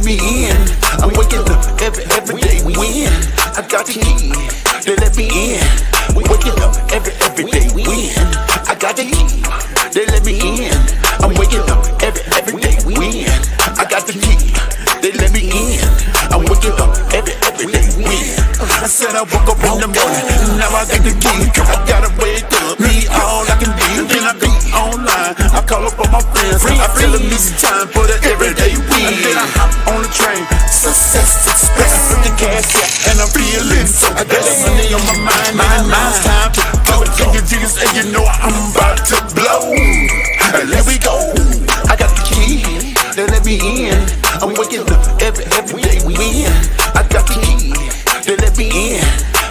let me in. I'm waking up every day when I got the key. They let me in. Waking up every day when I got the key. They let me in. I'm waking up every day when I got the key. They let me in. I'm waking up every day when I said I woke up in the morning. Now I got the key. I gotta wake up, be all I can be. Then I be online. I call up all my friends. I feel a missing time for the everyday win. And then I hop on the train. Success, with the cash, yeah, and I'm feeling so. I got the money on my mind. Now it's time to go. Jiggas, and you know I'm about to blow. And here we go. I got the key. They let me in. I'm waking up every day when I got the key. They let me in.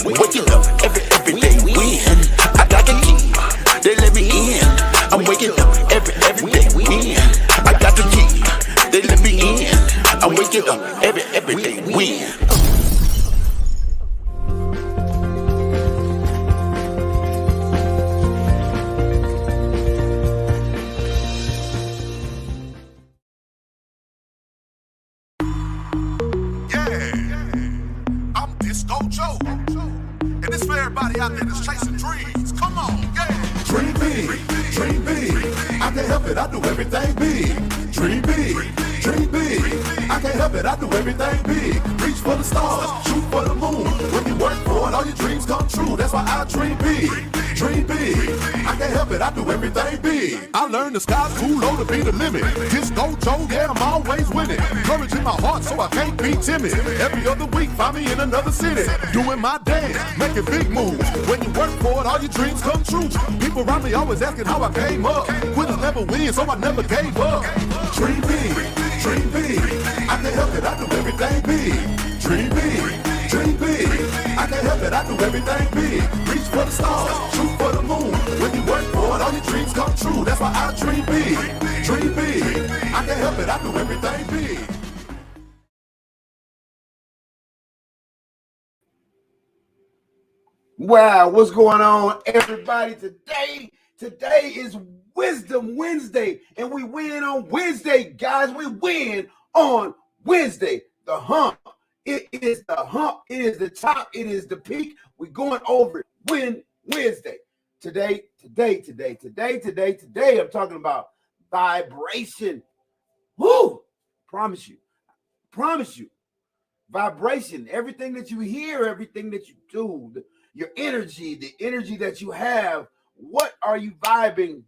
Waking up every day when I got the key. They let me in. I'm waking up every day when I got the key. They let me in. I'm waking up every day when. Everybody out there that's chasing dreams, come on, yeah. Dream big, dream big. I can't help it, I do everything big. Dream big, dream big. I can't help it, I do everything big. Reach for the stars, shoot for the moon. When you work for it, all your dreams come true. That's why I dream big, dream big. I can't help it, I do everything big. I learned the sky's too low to be the limit. Disco Joe, yeah, I'm always winning. Courage in my heart, so I can't be timid. Every other week, find me in another city, doing my dance, making big moves. When you work for it, all your dreams come true. People around me always asking how I came up. Quitters never win, so I never gave up. Dream big, dream big. I can't help it, I do everything big. Dream big, dream big. I can't help it, I do everything big. Reach for the stars, shoot for the moon. When you work for it, all your dreams come true. That's why I dream big, dream big. I can't help it, I do everything big. Wow, what's going on, everybody? Today is Wisdom Wednesday, and we win on Wednesday, guys. We win on Wednesday. The hump. It is the hump. It is the top. It is the peak. We're going over it. Win Wednesday. Today, I'm talking about vibration. Woo! Promise you. Vibration. Everything that you hear, everything that you do, your energy, the energy that you have. What are you vibing?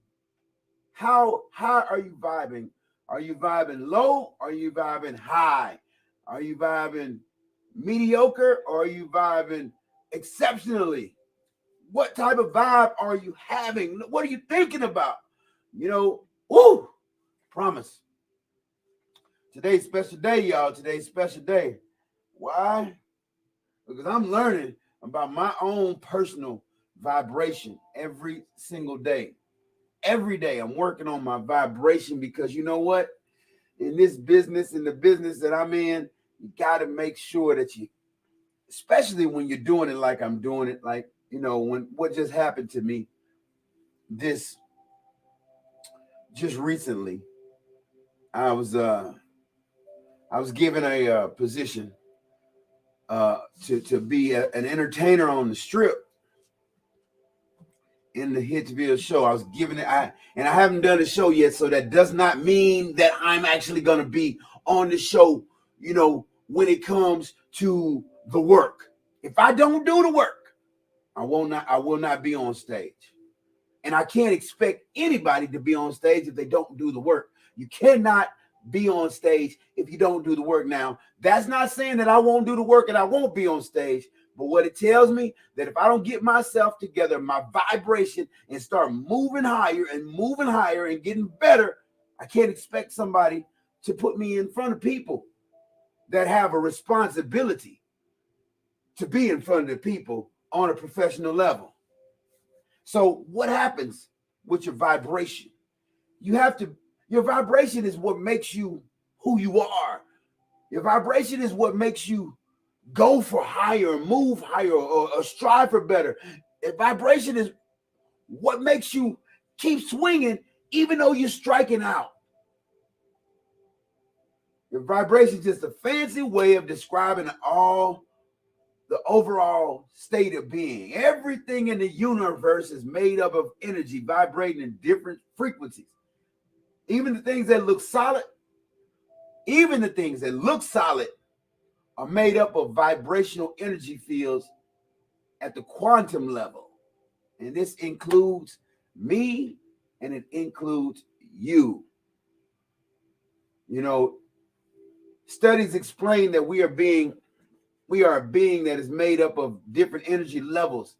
How are you vibing? Are you vibing low? Are you vibing high? Are you vibing mediocre? Or are you vibing exceptionally? What type of vibe are you having? What are you thinking about? Promise. Today's special day, y'all. Today's special day. Why? Because I'm learning about my own personal vibration every single day. Every day I'm working on my vibration, because you know what? In this business, in the business that I'm in, you got to make sure that you, especially when you're doing it like I'm doing it, like, when what just happened to me just recently, I was given a position to be an entertainer on the Strip in the Hitchville show. I was given it, and I haven't done the show yet, so that does not mean that I'm actually going to be on the show, when it comes to the work. If I don't do the work, I will not be on stage. And I can't expect anybody to be on stage if they don't do the work. You cannot be on stage if you don't do the work. Now, that's not saying that I won't do the work and I won't be on stage, but what it tells me that if I don't get myself together, my vibration, and start moving higher and getting better, I can't expect somebody to put me in front of people that have a responsibility to be in front of the people on a professional level. So what happens with your vibration? Your vibration is what makes you who you are. Your vibration is what makes you go for higher, move higher, or strive for better. Your vibration is what makes you keep swinging even though you're striking out. Your vibration is just a fancy way of describing the overall state of being. Everything in the universe is made up of energy vibrating in different frequencies. Even the things that look solid, are made up of vibrational energy fields at the quantum level. And this includes me and it includes you. You know, studies explain that we are a being that is made up of different energy levels: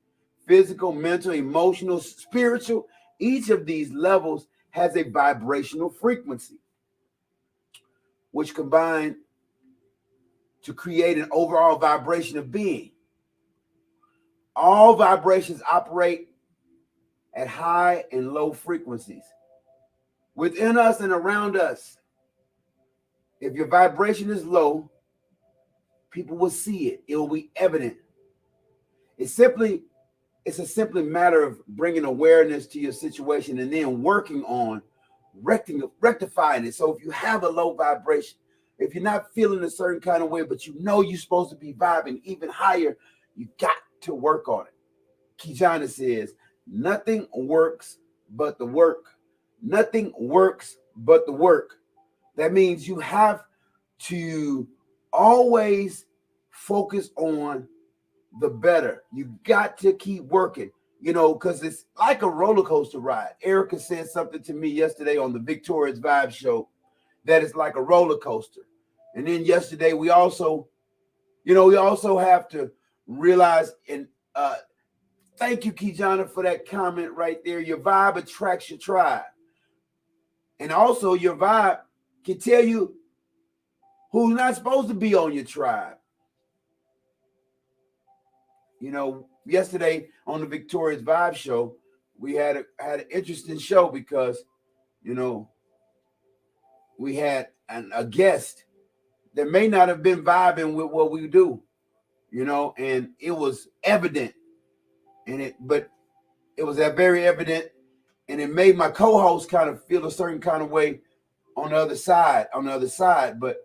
physical, mental, emotional, spiritual. Each of these levels has a vibrational frequency, which combine to create an overall vibration of being. All vibrations operate at high and low frequencies. Within us and around us, if your vibration is low, people will see it. It will be evident. It's a simply matter of bringing awareness to your situation and then working on rectifying it. So if you have a low vibration, if you're not feeling a certain kind of way, but you know you're supposed to be vibing even higher, you got to work on it. Kijana says, nothing works but the work. Nothing works but the work. That means you have to always focus on the better. You got to keep working, because it's like a roller coaster ride. Erica said something to me yesterday on the Victoria's Vibe show that it's like a roller coaster. And then yesterday we also have to realize, and thank you, Kijana, for that comment right there. Your vibe attracts your tribe. And also your vibe can tell you who's not supposed to be on your tribe. Yesterday on the Victoria's Vibe show, we had an interesting show because, we had a guest that may not have been vibing with what we do, and it was evident. But it was very evident, and it made my co-host kind of feel a certain kind of way on the other side. But,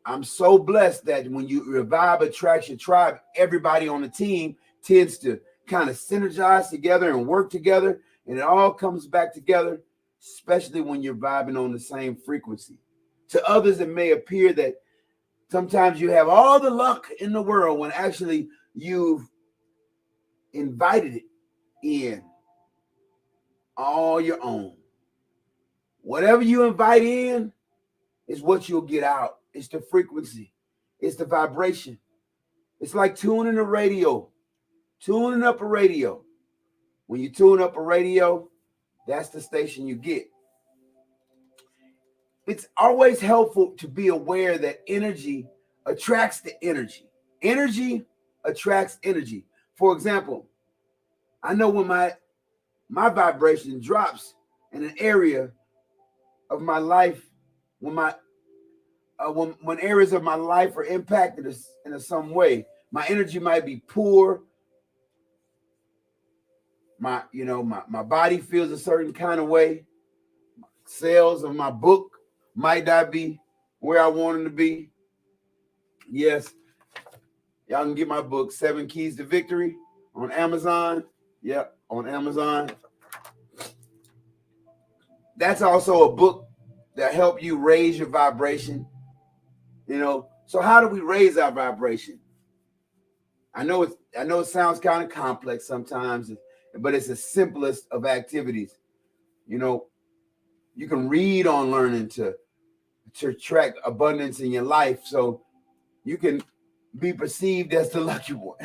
I'm so blessed that when your vibe attracts your tribe, everybody on the team tends to kind of synergize together and work together, and it all comes back together, especially when you're vibing on the same frequency. To others, it may appear that sometimes you have all the luck in the world when actually you've invited it in all your own. Whatever you invite in is what you'll get out. It's the frequency. It's the vibration. It's like tuning a radio. Tuning up a radio. When you tune up a radio, that's the station you get. It's always helpful to be aware that energy attracts the energy. Energy attracts energy. For example, I know when my vibration drops in an area of my life, when areas of my life are impacted in some way, my energy might be poor. My body feels a certain kind of way. Sales of my book might not be where I want them to be. Yes, y'all can get my book, 7 Keys to Victory, on Amazon. Yep, on Amazon. That's also a book that help you raise your vibration. So how do we raise our vibration? I know it sounds kind of complex sometimes, but it's the simplest of activities. You can read on learning to attract abundance in your life, so you can be perceived as the lucky one.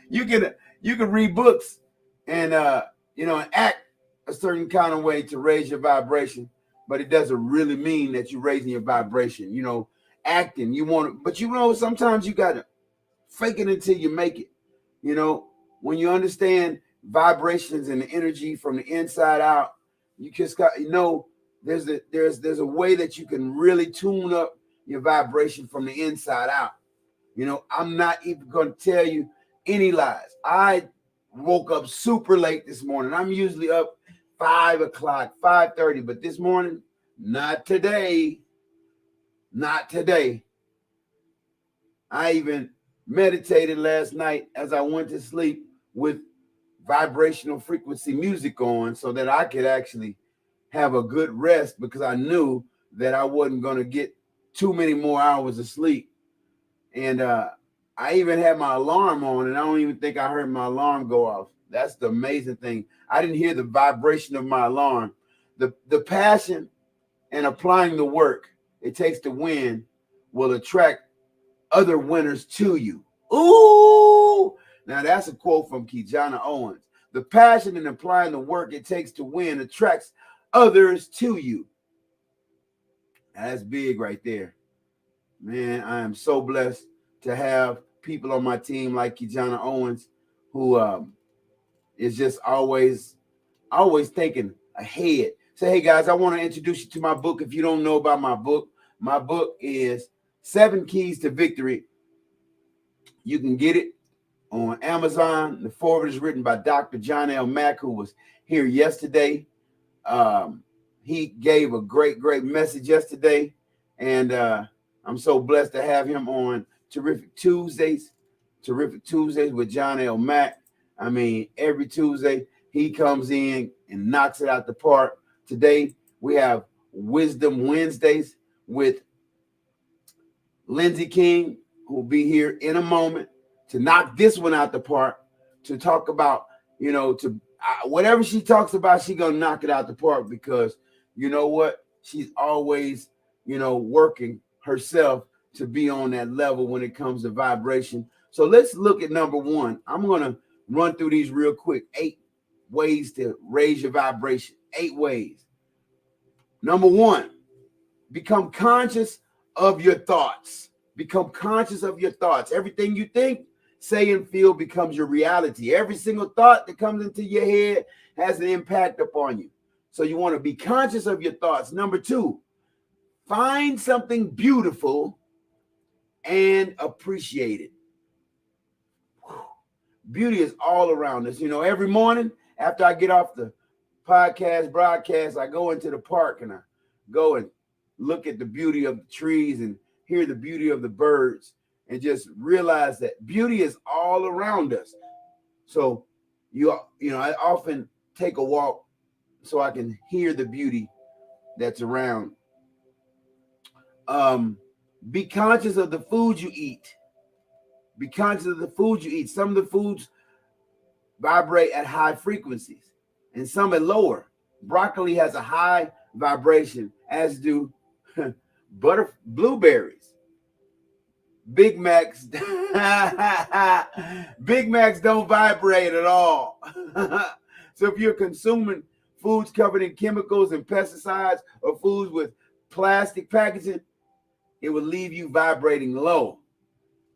You can read books and act a certain kind of way to raise your vibration, but it doesn't really mean that you're raising your vibration. Acting, but sometimes you gotta fake it until you make it. When you understand vibrations and the energy from the inside out, you just got there's a way that you can really tune up your vibration from the inside out. I'm not even going to tell you any lies. I woke up super late this morning. I'm usually up 5 o'clock, 5:30, but this morning Not today. Not today. I even meditated last night as I went to sleep with vibrational frequency music on so that I could actually have a good rest, because I knew that I wasn't going to get too many more hours of sleep. And I even had my alarm on, and I don't even think I heard my alarm go off. That's the amazing thing. I didn't hear the vibration of my alarm. The passion and applying the work it takes to win will attract other winners to you. Ooh! Now that's a quote from Kijana Owens. The passion and applying the work it takes to win attracts others to you. Now, that's big right there. Man, I am so blessed to have people on my team like Kijana Owens, who is just always thinking ahead. Say, hey guys, I want to introduce you to my book. If you don't know about my book is 7 Keys to Victory. You can get it on Amazon. The foreword is written by Dr. John L. Mack, who was here yesterday. He gave a great message yesterday, and I'm so blessed to have him on Terrific Tuesdays with John L. Mack. I mean, every Tuesday he comes in and knocks it out the park. Today we have Wisdome Wednesdays with Lyndsay King, who will be here in a moment to knock this one out the park, to talk about, whatever she talks about, she's going to knock it out the park, because you know what? She's always, working herself to be on that level when it comes to vibration. So let's look at number 1. I'm going to run through these real quick. 8 ways to raise your vibration. 8 ways. Number 1, become conscious of your thoughts. Become conscious of your thoughts. Everything you think, say, and feel becomes your reality. Every single thought that comes into your head has an impact upon you. So you want to be conscious of your thoughts. Number 2, find something beautiful and appreciate it. Beauty is all around us. Every morning after I get off the broadcast, I go into the park and I go and look at the beauty of the trees and hear the beauty of the birds, and just realize that beauty is all around us. So, I often take a walk so I can hear the beauty that's around. Be conscious of the food you eat. Be conscious of the food you eat. Some of the foods vibrate at high frequencies and some at lower. Broccoli has a high vibration, as do blueberries. Big Macs don't vibrate at all. So if you're consuming foods covered in chemicals and pesticides, or foods with plastic packaging, it will leave you vibrating low.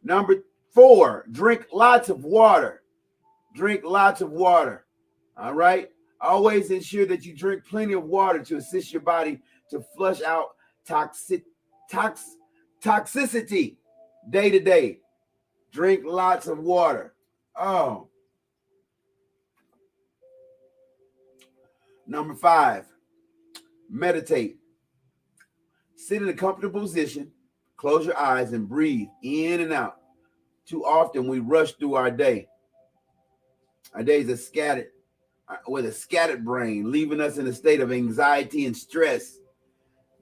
Number 4, drink lots of water. Drink lots of water. All right. Always ensure that you drink plenty of water to assist your body to flush out toxicity day to day. Drink lots of water. Oh. Number 5, meditate. Sit in a comfortable position, close your eyes, and breathe in and out. Too often we rush through our day. Our days are scattered with a scattered brain, leaving us in a state of anxiety and stress.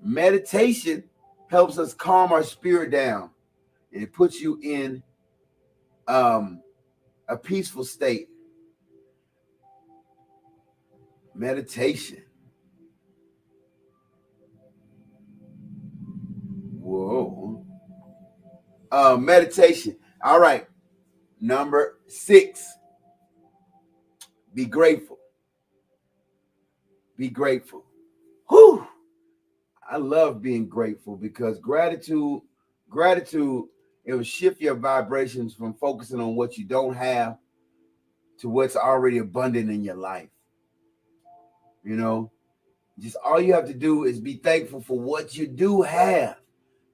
Meditation helps us calm our spirit down, and it puts you in a peaceful state. Meditation. Whoa. Meditation. All right. Number 6. Be grateful. Be grateful. Whew. I love being grateful, because gratitude, it will shift your vibrations from focusing on what you don't have to what's already abundant in your life. Just all you have to do is be thankful for what you do have.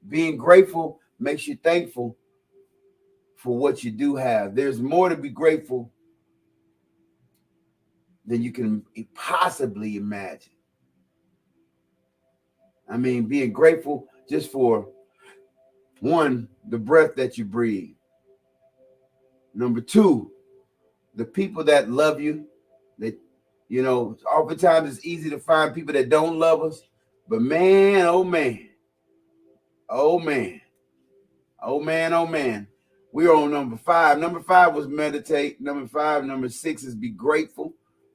Being grateful makes you thankful for what you do have. There's more to be grateful than you can possibly imagine. I mean, being grateful just for one, the breath that you breathe. Number two, the people that love you. That, you know, oftentimes it's easy to find people that don't love us, but man, oh man, oh man, oh man, oh man. We're on number 5. Number 5 was meditate. Number 5, number 6 is be grateful.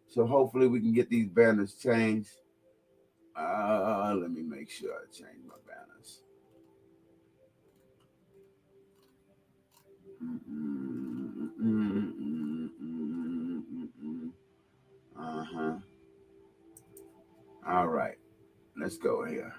So hopefully we can get these banners changed. Let me make sure I change my banners. All right, let's go here.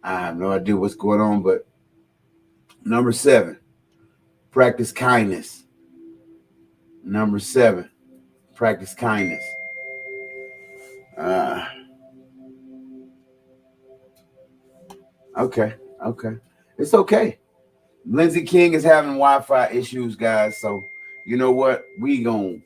I have no idea what's going on, but number 7, practice kindness. Number 7, practice kindness. Okay. It's okay. Lyndsay King is having Wi-Fi issues, guys. So you know what? We gon'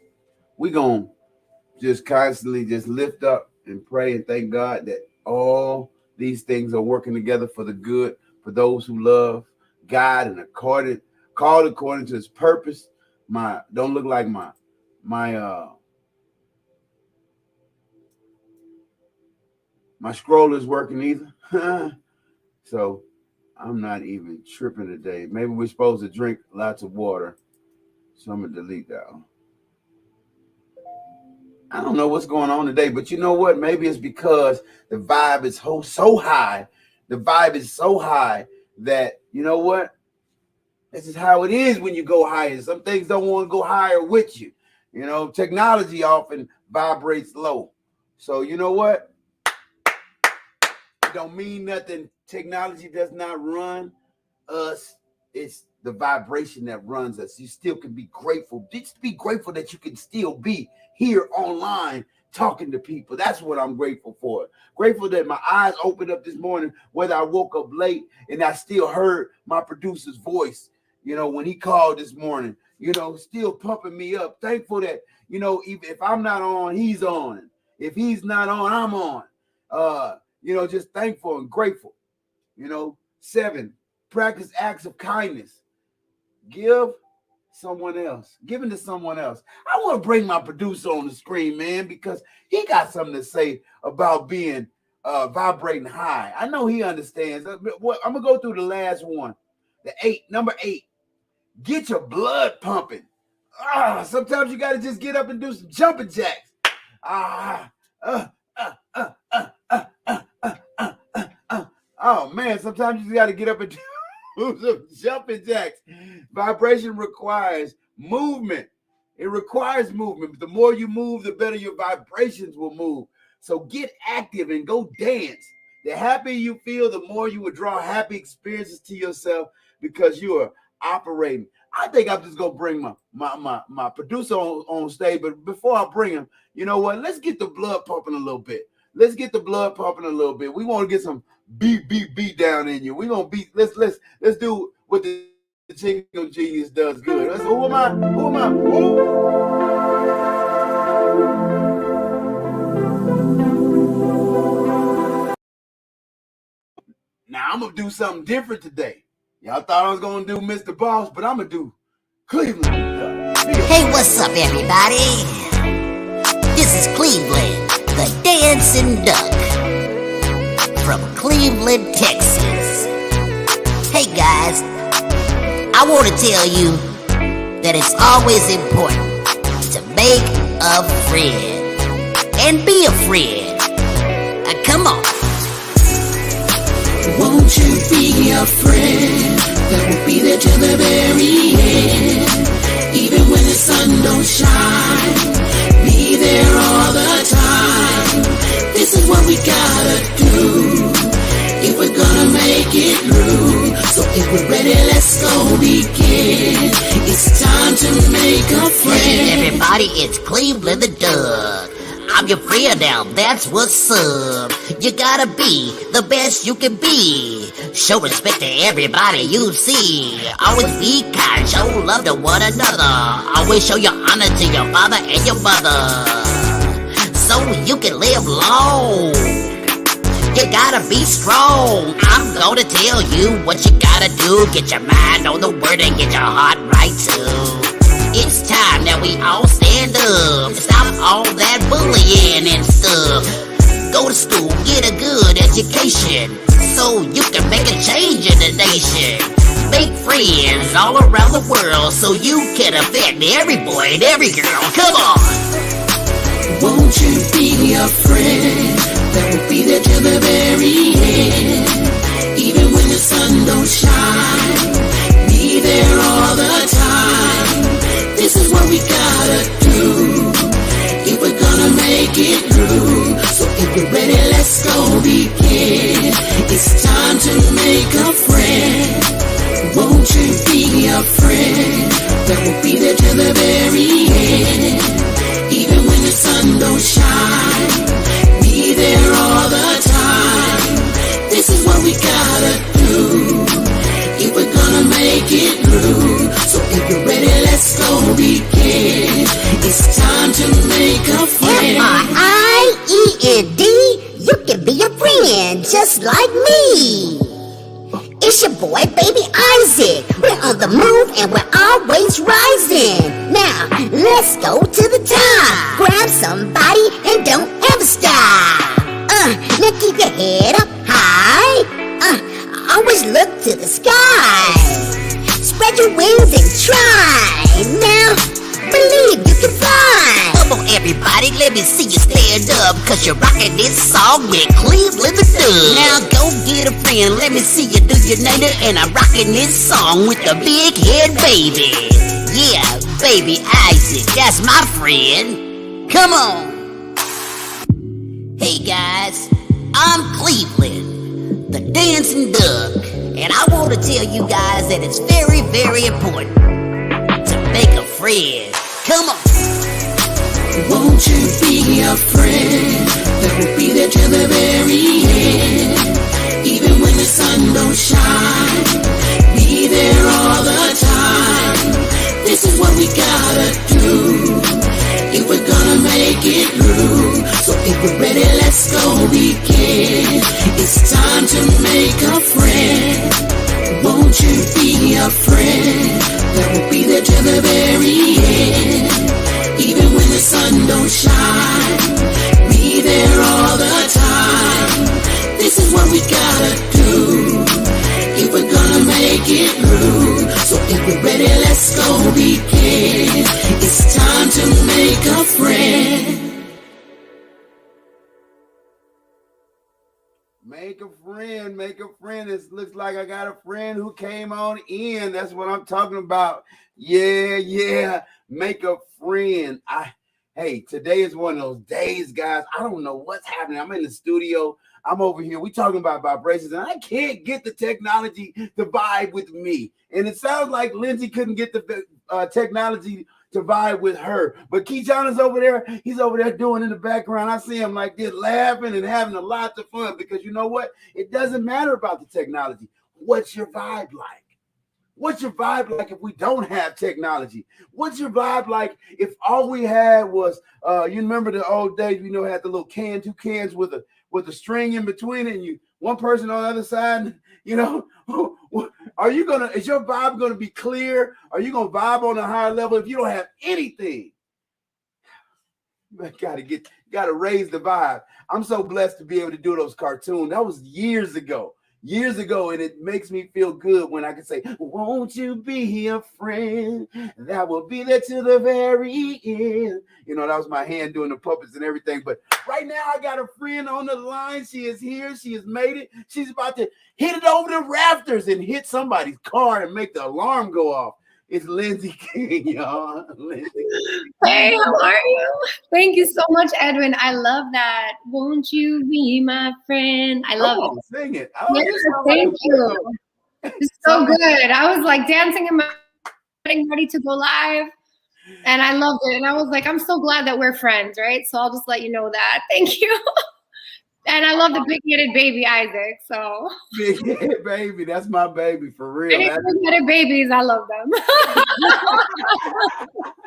just constantly just lift up and pray and thank God that all these things are working together for the good for those who love God and called according to his purpose. Don't look like my scroll is working either. So I'm not even tripping today. Maybe we're supposed to drink lots of water. So I'm gonna delete that one. I don't know what's going on today, but you know what? Maybe it's because the vibe is so high. The vibe is so high that, you know what? This is how it is when you go higher. Some things don't want to go higher with you. You know, technology often vibrates low. So you know what? It don't mean nothing. Technology does not run us. It's the vibration that runs us. You still can be grateful. Just be grateful that you can still be here online talking to people. That's what I'm grateful for. Grateful that my eyes opened up this morning, whether I woke up late and I still heard my producer's voice, you know, when he called this morning, you know, still pumping me up. Thankful that, you know, even if I'm not on, he's on. If he's not on, I'm on. You know, just thankful and grateful. You know, 7, practice acts of kindness. Giving to someone else. I want to bring my producer on the screen, man, because he got something to say about being vibrating high. I know he understands. I'm gonna go through the last one. Number 8, get your blood pumping. Sometimes you got to just get up and do some jumping jacks. Oh man, sometimes you just got to get up and do some jumping jacks. Vibration requires movement. It requires movement. But the more you move, the better your vibrations will move. So get active and go dance. The happier you feel, the more you will draw happy experiences to yourself because you are operating. I think I'm just gonna bring my producer on stage. But before I bring him, you know what? Let's get the blood pumping a little bit. We want to get some beat down in you. We gonna beat. Let's do what the Jingle Genius does good. Who am I? Now I'm gonna do something different today. Y'all thought I was gonna do Mr. Boss, but I'm gonna do Cleveland. Hey, what's up, everybody? This is Cleveland, the dancing duck from Cleveland, Texas. Hey, guys, I want to tell you that it's always important to make a friend and be a friend. Now, come on. Won't you be a friend that will be there till the very end? Even when the sun don't shine, be there all the time. This is what we gotta do if we're gonna make it through. So if we're ready, let's go begin. It's time to make a friend. Hey, everybody, it's Cleveland the Duck. I'm your friend now, that's what's up. You gotta be the best you can be. Show respect to everybody you see. Always be kind, show love to one another. Always show your honor to your father and your mother, so you can live long. You gotta be strong. I'm gonna tell you what you gotta do. Get your mind on the word and get your heart right too. It's time that we all stand up. Stop all that bullying and stuff. Go to school, get a good education, so you can make a change in the nation. Make friends all around the world, so you can affect every boy and every girl. Come on! Won't you be a friend that will be there till the very end? Even when the sun don't shine, be there all the time. This is what we gotta do if we're gonna make it through. So if you're ready, let's go begin. It's time to make a friend. Won't you be a friend that will be there till the very end? Even when the sun don't shine, be there all the time. This is what we gotta do if we're gonna make it through. So if you're ready, let's go begin. It's time to make a friend. Friend, you can be a friend just like me. It's your boy, baby Isaac. We're on the move and we're always rising. Now, let's go to the top. Grab somebody and don't ever stop. Now keep your head up high. Always look to the sky. Spread your wings and try. Now, believe you can fly. Come on, everybody, let me see you stand up, cause you're rocking this song with Cleveland the Dub. Now go get a friend, let me see you do your name. And I'm rocking this song with the big head baby. Yeah, baby Isaac, that's my friend. Come on. Hey guys, I'm Cleveland, the dancing duck. And I want to tell you guys that it's very, very important to make a friend. Come on. Won't you be a friend that will be there till the very end? Even when the sun don't shine, be there all the time. This is what we gotta do if we're gonna make it through. So if we're ready, let's go begin. It's time to make a friend. Won't you be a friend that will be there till the very end? Even when the sun don't shine, be there all the time. This is what we gotta do if we're gonna make it through. So if we're ready, let's go begin. It's time to make a friend. Make a friend, make a friend. It looks like I got a friend who came on in. That's what I'm talking about. Yeah. Make a friend. Hey, today is one of those days, guys. I don't know what's happening. I'm in the studio. I'm over here. We talking about vibrations, and I can't get the technology to vibe with me. And it sounds like Lindsay couldn't get the technology to vibe with her. But Keyjon is over there. He's over there doing in the background. I see him like this, laughing and having a lot of fun, because you know what? It doesn't matter about the technology. What's your vibe like? What's your vibe like if we don't have technology? What's your vibe like if all we had was, you remember the old days, had the little two cans with a string in between it, and one person on the other side, is your vibe going to be clear? Are you going to vibe on a higher level if you don't have anything? Got to raise the vibe. I'm so blessed to be able to do those cartoons. That was years ago, and it makes me feel good when I can say, won't you be a friend that will be there to the very end? That was my hand doing the puppets and everything. But right now I got a friend on the line. She is here. She has made it. She's about to hit it over the rafters and hit somebody's car and make the alarm go off. It's Lyndsay King, y'all. Hey, how are you? Thank you so much, Edwin. I love that. Won't you be my friend? I love it. Sing it. Thank you. It's so good. I was like dancing in my getting ready to go live. And I loved it. And I was like, I'm so glad that we're friends, right? So I'll just let you know that. Thank you. And I love the big-headed baby Isaac. So Big head baby, that's my baby for real. any big-headed babies, I love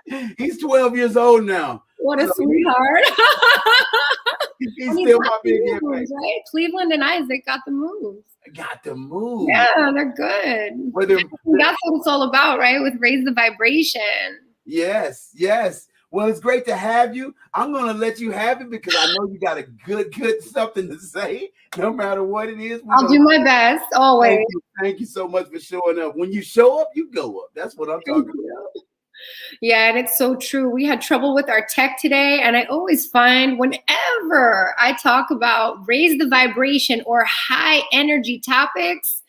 them. He's 12 years old now. What a sweetheart. He's still my big head baby. Right? Cleveland and Isaac got the moves. Got to move. Yeah, they're good. That's what it's all about, right? With raise the vibration. Yes, yes. Well, it's great to have you. I'm going to let you have it because I know you got a good something to say, no matter what it is. I'll do my best, always. Thank you so much for showing up. When you show up, you go up. That's what I'm talking about. Yeah, and it's so true. We had trouble with our tech today, and I always find whenever I talk about raise the vibration or high energy topics,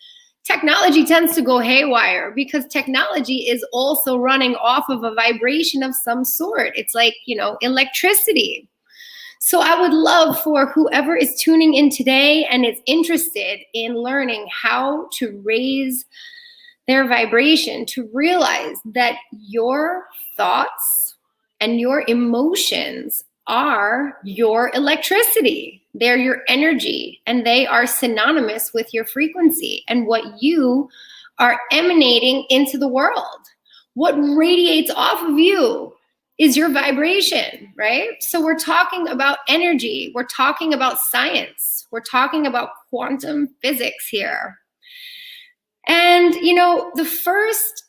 technology tends to go haywire because technology is also running off of a vibration of some sort. It's like, electricity. So I would love for whoever is tuning in today and is interested in learning how to raise their vibration to realize that your thoughts and your emotions are your electricity. They're your energy, and they are synonymous with your frequency and what you are emanating into the world. What radiates off of you is your vibration, right? So we're talking about energy. We're talking about science. We're talking about quantum physics here. And, the first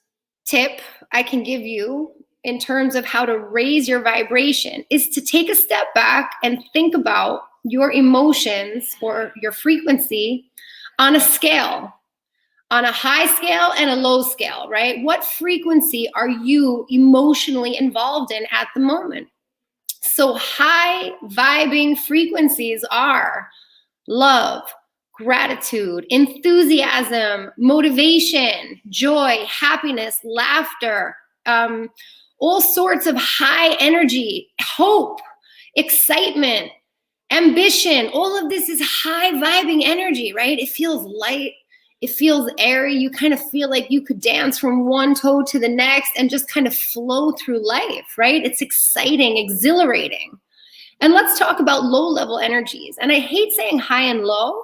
tip I can give you in terms of how to raise your vibration is to take a step back and think about your emotions or your frequency on a scale, on a high scale and a low scale, right? What frequency are you emotionally involved in at the moment? So high vibing frequencies are love, gratitude, enthusiasm, motivation, joy, happiness, laughter, all sorts of high energy, hope, excitement, ambition. All of this is high vibing energy, right? It feels light. It feels airy. You kind of feel like you could dance from one toe to the next and just kind of flow through life, right? It's exciting, exhilarating. And let's talk about low level energies. And I hate saying high and low.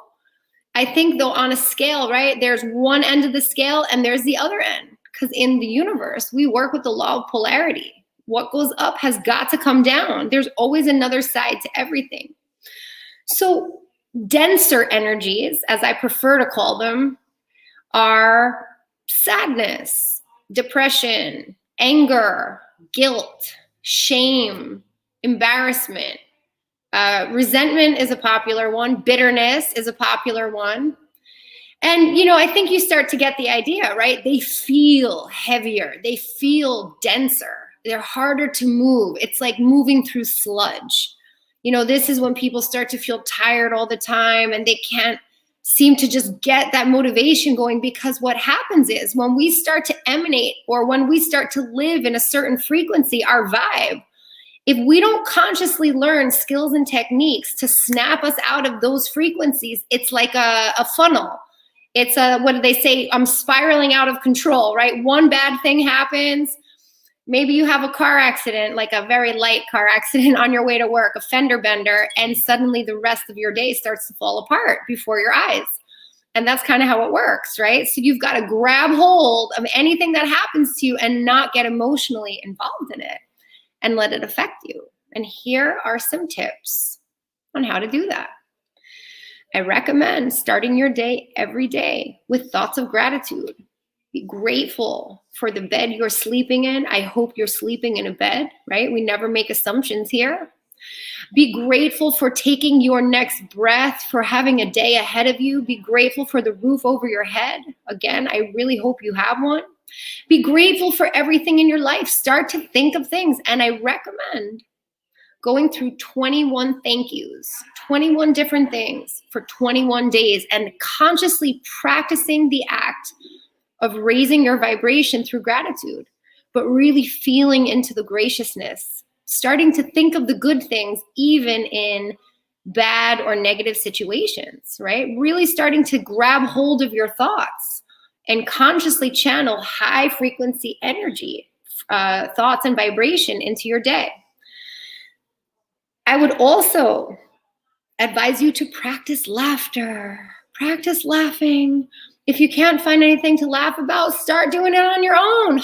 I think though on a scale, right, there's one end of the scale and there's the other end. Because in the universe, we work with the law of polarity. What goes up has got to come down. There's always another side to everything. So denser energies, as I prefer to call them, are sadness, depression, anger, guilt, shame, embarrassment. Resentment is a popular one. Bitterness is a popular one. And, I think you start to get the idea, right? They feel heavier. They feel denser. They're harder to move. It's like moving through sludge. This is when people start to feel tired all the time and they can't seem to just get that motivation going, because what happens is when we start to emanate or when we start to live in a certain frequency, our vibe, if we don't consciously learn skills and techniques to snap us out of those frequencies, it's like a funnel. It's what do they say? I'm spiraling out of control, right? One bad thing happens. Maybe you have a car accident, like a very light car accident on your way to work, a fender bender, and suddenly the rest of your day starts to fall apart before your eyes. And that's kind of how it works, right? So you've got to grab hold of anything that happens to you and not get emotionally involved in it and let it affect you. And here are some tips on how to do that. I recommend starting your day every day with thoughts of gratitude. Be grateful for the bed you're sleeping in. I hope you're sleeping in a bed, right? We never make assumptions here. Be grateful for taking your next breath, for having a day ahead of you. Be grateful for the roof over your head. Again, I really hope you have one. Be grateful for everything in your life. Start to think of things. And I recommend going through 21 thank yous, 21 different things for 21 days, and consciously practicing the act of raising your vibration through gratitude, but really feeling into the graciousness, starting to think of the good things, even in bad or negative situations, right? Really starting to grab hold of your thoughts and consciously channel high frequency energy thoughts and vibration into your day. I would also advise you to practice laughter. Practice laughing. If you can't find anything to laugh about, start doing it on your own.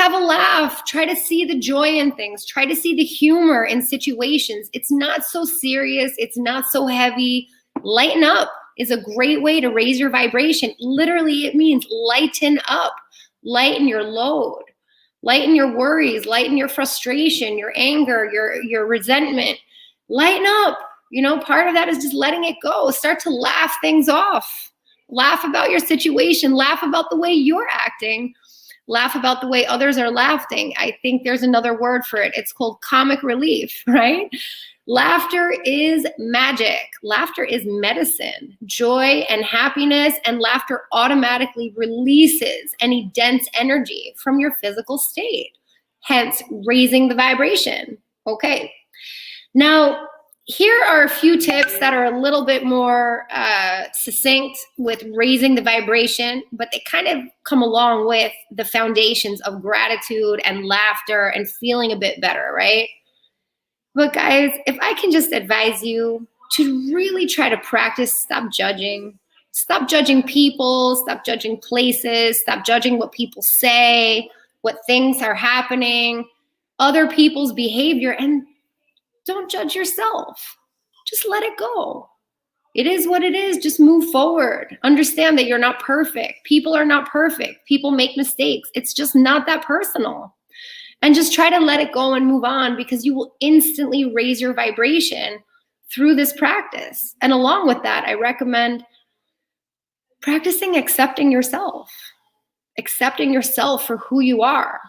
Have a laugh. Try to see the joy in things. Try to see the humor in situations. It's not so serious. It's not so heavy. Lighten up is a great way to raise your vibration. Literally, it means lighten up. Lighten your load. Lighten your worries. Lighten your frustration, your anger, your resentment. Lighten up. Part of that is just letting it go. Start to laugh things off. Laugh about your situation. Laugh about the way you're acting. Laugh about the way others are laughing. I think there's another word for it. It's called comic relief, right? Laughter is magic. Laughter is medicine. Joy and happiness and laughter automatically releases any dense energy from your physical state, hence raising the vibration. Okay. Now, here are a few tips that are a little bit more succinct with raising the vibration, but they kind of come along with the foundations of gratitude and laughter and feeling a bit better, right? But guys, if I can just advise you to really try to practice stop judging. Stop judging people, stop judging places, stop judging what people say, what things are happening, other people's behavior, and don't judge yourself. Just let it go. It is what it is. Just move forward. Understand that you're not perfect. People are not perfect. People make mistakes. It's just not that personal. And just try to let it go and move on, because you will instantly raise your vibration through this practice. And along with that, I recommend practicing accepting yourself for who you are.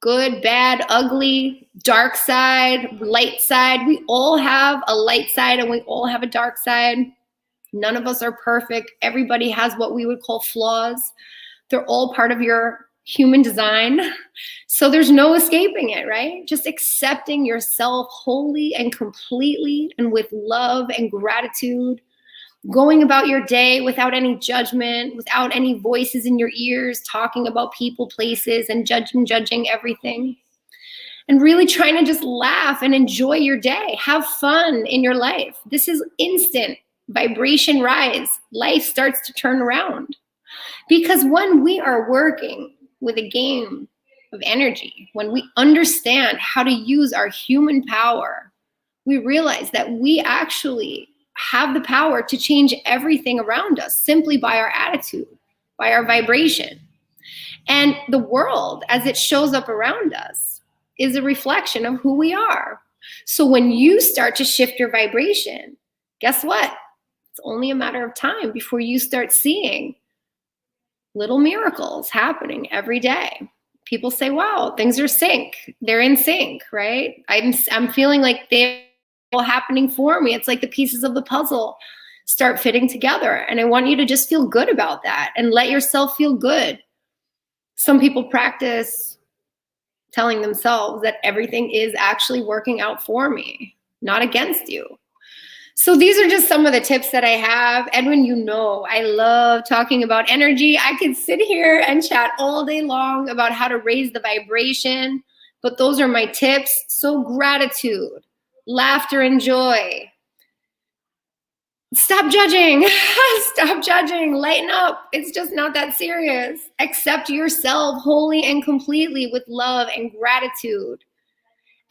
Good, bad, ugly, dark side, light side. We all have a light side and we all have a dark side. None of us are perfect. Everybody has what we would call flaws. They're all part of your human design. So there's no escaping it, right? Just accepting yourself wholly and completely and with love and gratitude. Going about your day without any judgment, without any voices in your ears talking about people, places, and judging everything. And really trying to just laugh and enjoy your day. Have fun in your life. This is instant vibration rise. Life starts to turn around. Because when we are working with a game of energy, when we understand how to use our human power, we realize that we actually have the power to change everything around us simply by our attitude, by our vibration. And the world, as it shows up around us, is a reflection of who we are. So when you start to shift your vibration, guess what? It's only a matter of time before you start seeing little miracles happening every day. People say, wow, things are they're in sync, right? I'm feeling like they're all happening for me. It's like the pieces of the puzzle start fitting together. And I want you to just feel good about that and let yourself feel good. Some people practice telling themselves that everything is actually working out for me, not against you. So these are just some of the tips that I have. Edwin, I love talking about energy. I could sit here and chat all day long about how to raise the vibration, but those are my tips. So gratitude, laughter, and joy. Stop judging. Stop judging. Lighten up. It's just not that serious. Accept yourself wholly and completely with love and gratitude.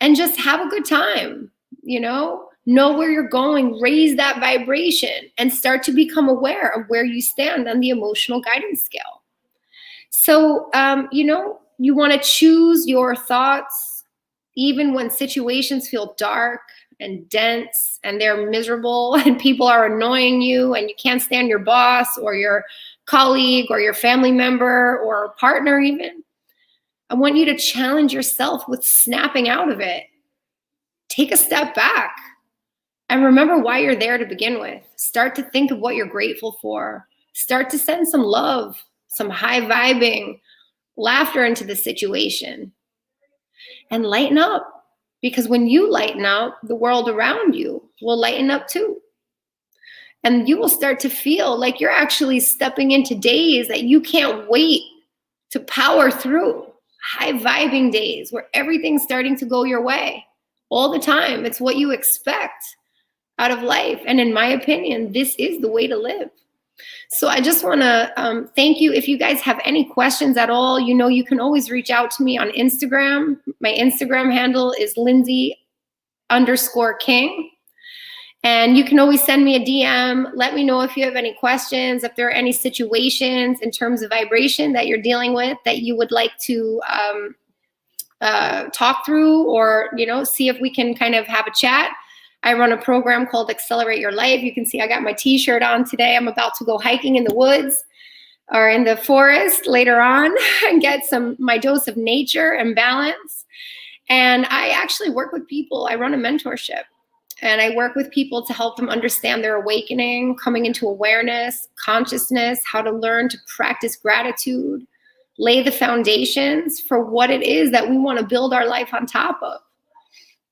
And just have a good time, Know where you're going, raise that vibration, and start to become aware of where you stand on the emotional guidance scale. So, you want to choose your thoughts even when situations feel dark and dense and they're miserable and people are annoying you and you can't stand your boss or your colleague or your family member or partner even. I want you to challenge yourself with snapping out of it. Take a step back. And remember why you're there to begin with. Start to think of what you're grateful for. Start to send some love, some high vibing, laughter into the situation. And lighten up. Because when you lighten up, the world around you will lighten up too. And you will start to feel like you're actually stepping into days that you can't wait to power through. high vibing days where everything's starting to go your way all the time. It's what you expect out of life. And in my opinion, this is the way to live. So I just want to thank you. If you guys have any questions at all, you know, you can always reach out to me on Instagram. My Instagram handle is Lyndsay_King. And you can always send me a DM. Let me know if you have any questions, if there are any situations in terms of vibration that you're dealing with that you would like to talk through, or, you know, see if we can kind of have a chat. I run a program called Accelerate Your Life. You can see I got my t-shirt on today. I'm about to go hiking in the woods or in the forest later on and get my dose of nature and balance. And I actually work with people. I run a mentorship. And I work with people to help them understand their awakening, coming into awareness, consciousness, how to learn to practice gratitude, lay the foundations for what it is that we want to build our life on top of.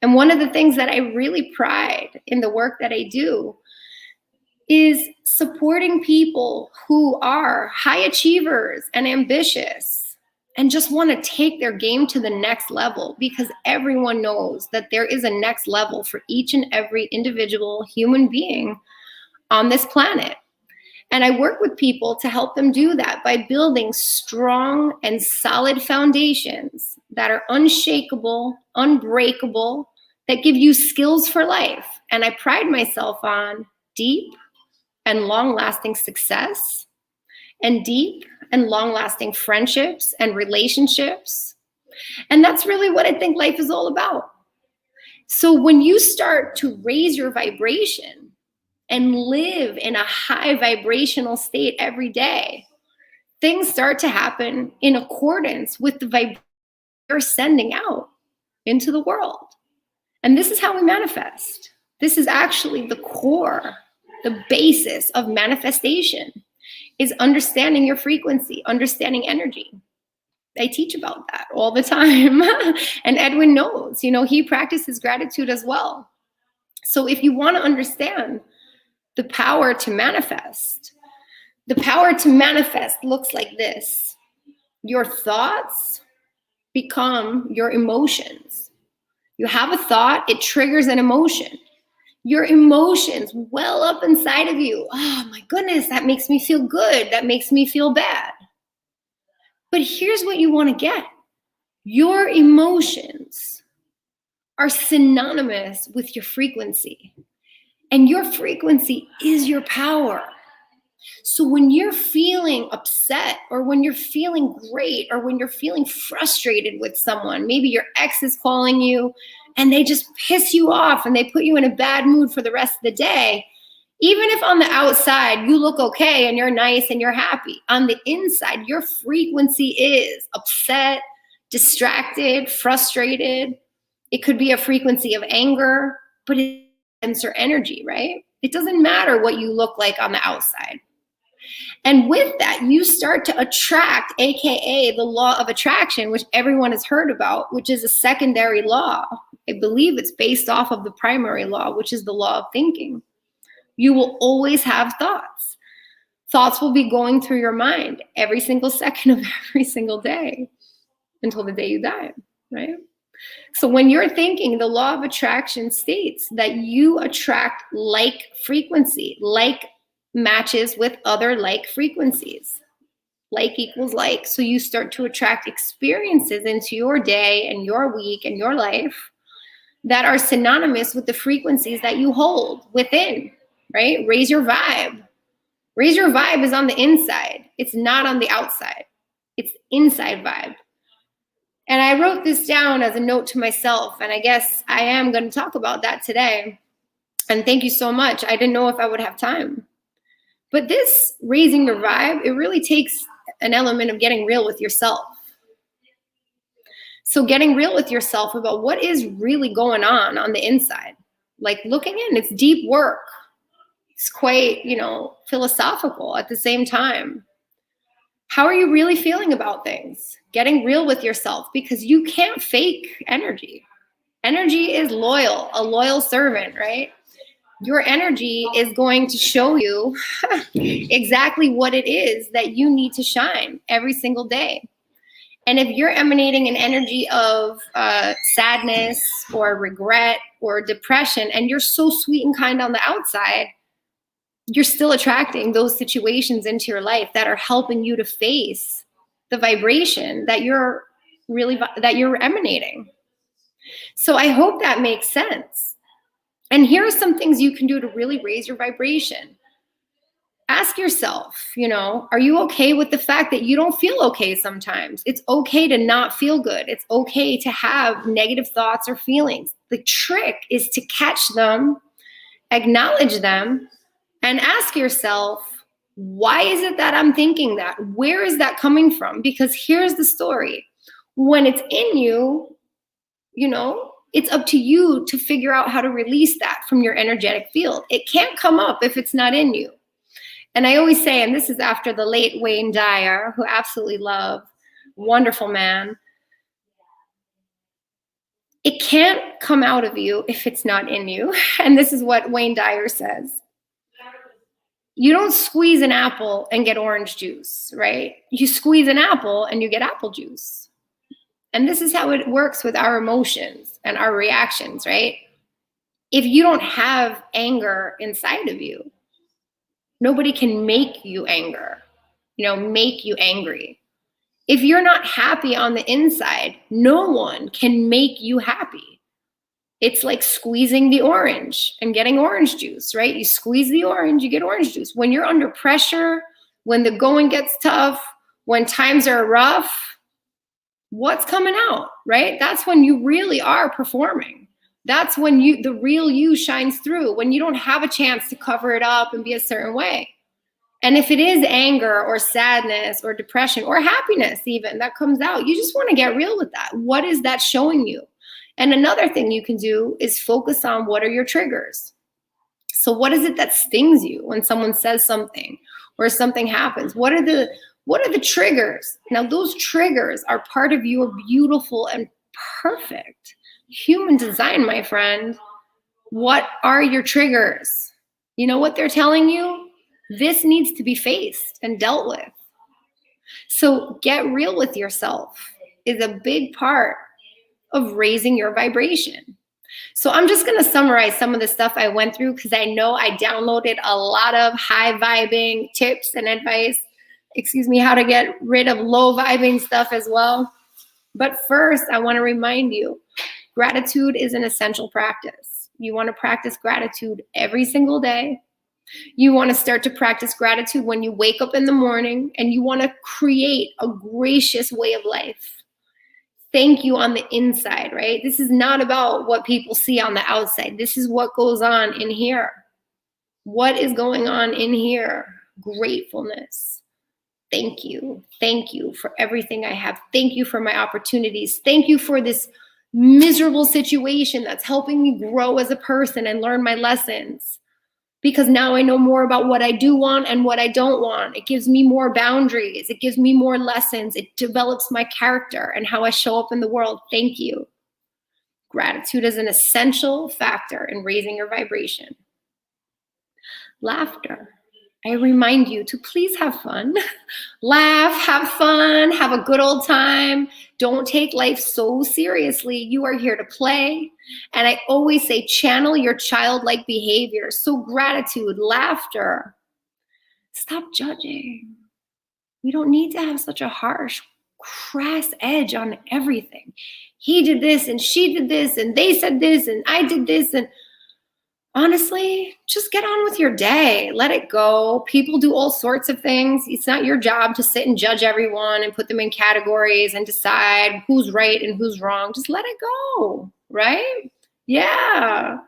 And one of the things that I really pride in the work that I do is supporting people who are high achievers and ambitious and just want to take their game to the next level, because everyone knows that there is a next level for each and every individual human being on this planet. And I work with people to help them do that by building strong and solid foundations that are unshakable, unbreakable, that give you skills for life. And I pride myself on deep and long-lasting success, and deep and long-lasting friendships and relationships. And that's really what I think life is all about. So when you start to raise your vibration and live in a high vibrational state every day, things start to happen in accordance with the vibration you're sending out into the world. And this is how we manifest. This is actually the core, the basis of manifestation, is understanding your frequency, understanding energy. I teach about that all the time. And Edwin knows, you know, he practices gratitude as well. So if you want to understand the power to manifest looks like this. Your thoughts become your emotions. You have a thought, it triggers an emotion. Your emotions well up inside of you. Oh my goodness, that makes me feel good. That makes me feel bad. But here's what you want to get. Your emotions are synonymous with your frequency. And your frequency is your power. So when you're feeling upset, or when you're feeling great, or when you're feeling frustrated with someone, maybe your ex is calling you and they just piss you off and they put you in a bad mood for the rest of the day, even if on the outside you look okay and you're nice and you're happy, on the inside, your frequency is upset, distracted, frustrated. It could be a frequency of anger, but it's denser energy, right? It doesn't matter what you look like on the outside. And with that, you start to attract, AKA the law of attraction, which everyone has heard about, which is a secondary law. I believe it's based off of the primary law, which is the law of thinking. You will always have thoughts. Thoughts will be going through your mind every single second of every single day until the day you die, right? So when you're thinking, the law of attraction states that you attract like frequency, like matches with other like frequencies. Like equals like. So you start to attract experiences into your day and your week and your life that are synonymous with the frequencies that you hold within, right? Raise your vibe. Raise your vibe is on the inside. It's not on the outside. It's inside vibe. And I wrote this down as a note to myself, and I guess I am going to talk about that today. And thank you so much. I didn't know if I would have time. But this raising your vibe, it really takes an element of getting real with yourself. So getting real with yourself about what is really going on the inside. Like looking in, it's deep work. It's quite, philosophical at the same time. How are you really feeling about things? Getting real with yourself, because you can't fake energy. Energy is loyal, a loyal servant, right? Your energy is going to show you exactly what it is that you need to shine every single day. And if you're emanating an energy of sadness or regret or depression, and you're so sweet and kind on the outside, you're still attracting those situations into your life that are helping you to face the vibration that you're emanating. So I hope that makes sense. And here are some things you can do to really raise your vibration. Ask yourself, are you okay with the fact that you don't feel okay sometimes? It's okay to not feel good. It's okay to have negative thoughts or feelings. The trick is to catch them, acknowledge them, and ask yourself, why is it that I'm thinking that? Where is that coming from? Because here's the story. When it's in you, it's up to you to figure out how to release that from your energetic field. It can't come up if it's not in you. And I always say, and this is after the late Wayne Dyer, who I absolutely love, wonderful man. It can't come out of you if it's not in you. And this is what Wayne Dyer says. You don't squeeze an apple and get orange juice, right? You squeeze an apple and you get apple juice. And this is how it works with our emotions and our reactions, right? If you don't have anger inside of you, nobody can make you make you angry. If you're not happy on the inside, no one can make you happy. It's like squeezing the orange and getting orange juice, right? You squeeze the orange, you get orange juice. When you're under pressure, when the going gets tough, when times are rough, what's coming out, right? That's when you really are performing. That's when the real you shines through, when you don't have a chance to cover it up and be a certain way. And if it is anger or sadness or depression or happiness even that comes out, you just want to get real with that. What is that showing you? And another thing you can do is focus on what are your triggers. So what is it that stings you when someone says something or something happens? What are the triggers? Now, those triggers are part of your beautiful and perfect human design, my friend. What are your triggers? You know what they're telling you? This needs to be faced and dealt with. So get real with yourself is a big part of raising your vibration. So I'm just going to summarize some of the stuff I went through because I know I downloaded a lot of high vibing tips and advice. How to get rid of low vibing stuff as well. But first, I want to remind you, gratitude is an essential practice. You want to practice gratitude every single day. You want to start to practice gratitude when you wake up in the morning, and you want to create a gracious way of life. Thank you on the inside, right? This is not about what people see on the outside. This is what goes on in here. What is going on in here? Gratefulness. Thank you. Thank you for everything I have. Thank you for my opportunities. Thank you for this miserable situation that's helping me grow as a person and learn my lessons. Because now I know more about what I do want and what I don't want. It gives me more boundaries. It gives me more lessons. It develops my character and how I show up in the world. Thank you. Gratitude is an essential factor in raising your vibration. Laughter. I remind you to please have fun. Laugh, have fun, have a good old time. Don't take life so seriously. You are here to play. And I always say, channel your childlike behavior. So gratitude, laughter. Stop judging. We don't need to have such a harsh, crass edge on everything. He did this and she did this and they said this and I did this. And honestly, just get on with your day. Let it go. People do all sorts of things. It's not your job to sit and judge everyone and put them in categories and decide who's right and who's wrong. Just let it go, right? Yeah,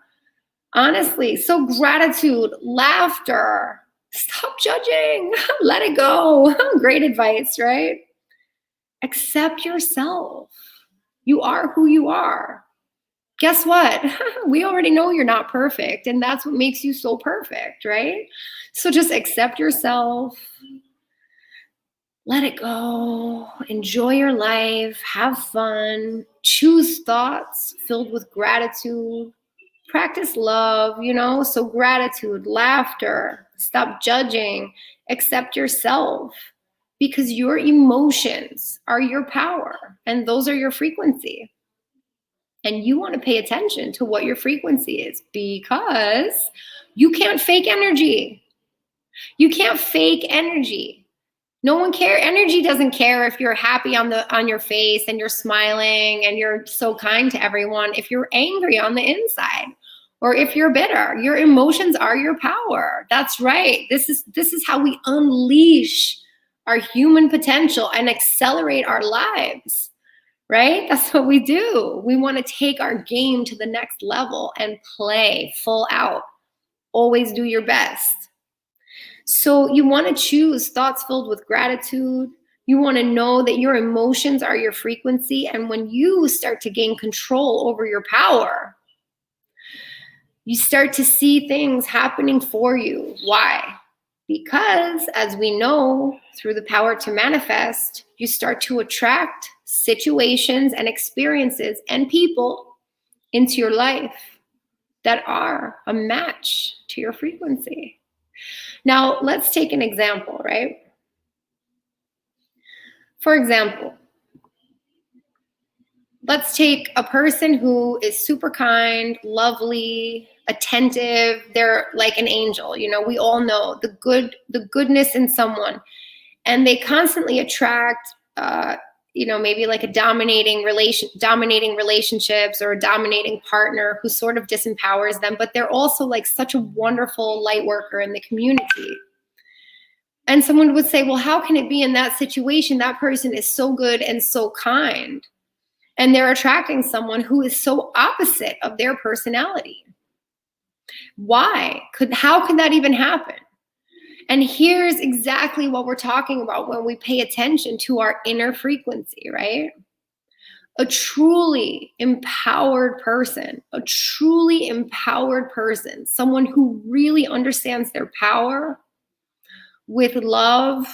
honestly. So gratitude, laughter, stop judging, let it go. Great advice, right? Accept yourself. You are who you are. Guess what? We already know you're not perfect, and that's what makes you so perfect, right? So just accept yourself. Let it go. Enjoy your life. Have fun. Choose thoughts filled with gratitude. Practice love, so gratitude, laughter. Stop judging. Accept yourself. because your emotions are your power and those are your frequency. And you want to pay attention to what your frequency is, because you can't fake energy. You can't fake energy. No one cares. Energy doesn't care if you're happy on your face and you're smiling and you're so kind to everyone. If you're angry on the inside, or if you're bitter, your emotions are your power. That's right. This is how we unleash our human potential and accelerate our lives. Right? That's what we do. We want to take our game to the next level and play full out. Always do your best. So you want to choose thoughts filled with gratitude. You want to know that your emotions are your frequency. And when you start to gain control over your power, you start to see things happening for you. Why? Because, as we know, through the power to manifest, you start to attract situations and experiences and people into your life that are a match to your frequency. Now, let's take an example, right? For example, let's take a person who is super kind, lovely, attentive. They're like an angel. You know, we all know the goodness in someone, and they constantly attract, maybe like a dominating relationships or a dominating partner who sort of disempowers them, but they're also like such a wonderful light worker in the community. And someone would say, well, how can it be in that situation? That person is so good and so kind, and they're attracting someone who is so opposite of their personality. Why? How could that even happen? And here's exactly what we're talking about when we pay attention to our inner frequency, right? A truly empowered person, someone who really understands their power with love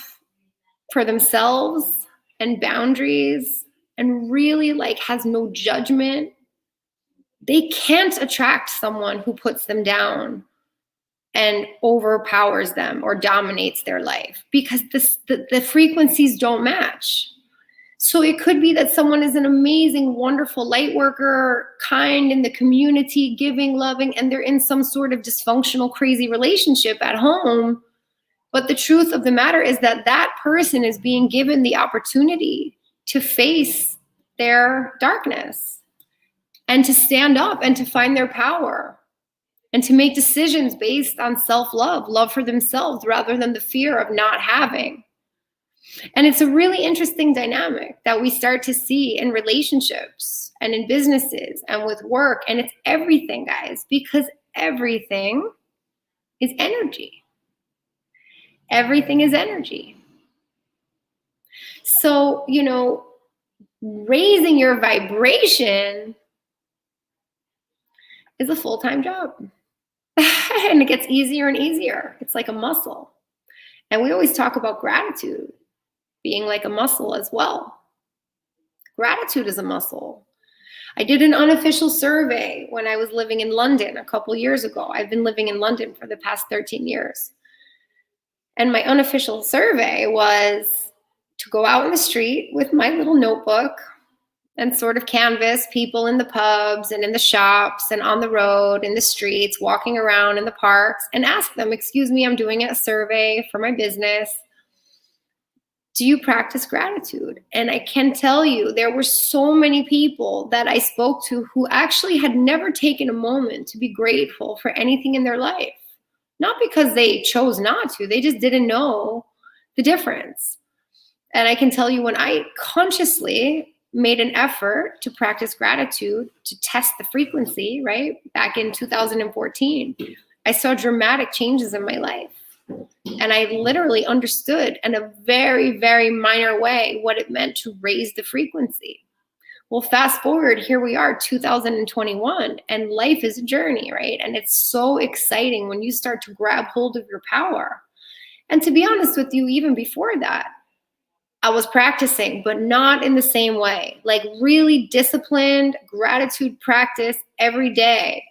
for themselves and boundaries, and really like has no judgment. They can't attract someone who puts them down and overpowers them or dominates their life, because the frequencies don't match. So it could be that someone is an amazing, wonderful light worker, kind in the community, giving, loving, and they're in some sort of dysfunctional, crazy relationship at home. But the truth of the matter is that that person is being given the opportunity to face their darkness and to stand up and to find their power and to make decisions based on self-love, love for themselves, rather than the fear of not having. And it's a really interesting dynamic that we start to see in relationships and in businesses and with work. And it's everything, guys, because everything is energy. Everything is energy. So, raising your vibration is a full-time job. And it gets easier and easier. It's like a muscle. And we always talk about gratitude being like a muscle as well. Gratitude is a muscle. I did an unofficial survey when I was living in London a couple years ago. I've been living in London for the past 13 years. And my unofficial survey was to go out in the street with my little notebook and sort of canvas people in the pubs and in the shops and on the road, in the streets, walking around in the parks, and ask them, excuse me, I'm doing a survey for my business. Do you practice gratitude? And I can tell you, there were so many people that I spoke to who actually had never taken a moment to be grateful for anything in their life. Not because they chose not to, they just didn't know the difference. And I can tell you, when I consciously made an effort to practice gratitude, to test the frequency, right, back in 2014, I saw dramatic changes in my life. And I literally understood in a very, very minor way what it meant to raise the frequency. Well, fast forward, here we are, 2021, and life is a journey, right? And it's so exciting when you start to grab hold of your power. And to be honest with you, even before that, I was practicing, but not in the same way. Like really disciplined gratitude practice every day,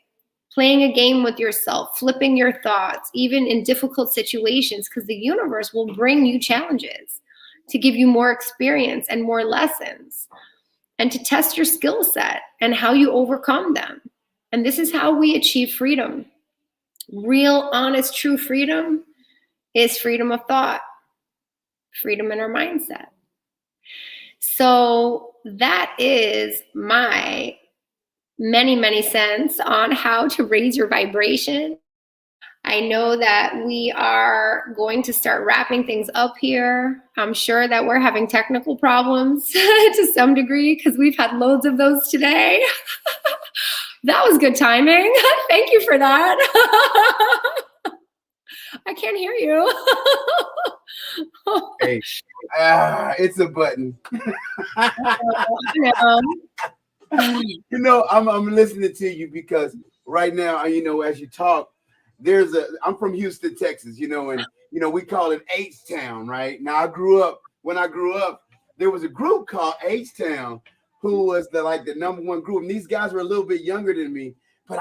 playing a game with yourself, flipping your thoughts, even in difficult situations, because the universe will bring you challenges. to give you more experience and more lessons, and to test your skill set and how you overcome them. And this is how we achieve freedom. Real, honest, true freedom is freedom of thought, freedom in our mindset. So that is my many cents on how to raise your vibration. I know that we are going to start wrapping things up here. I'm sure that we're having technical problems to some degree because we've had loads of those today. That was good timing. Thank you for that. I can't hear you. Hey, it's a button. You know, I'm listening to you because right now, you know, as you talk, I'm from Houston, Texas, you know, and you know, we call it H-Town, right? Now when I grew up, there was a group called H-Town who was the number one group. And these guys were a little bit younger than me, but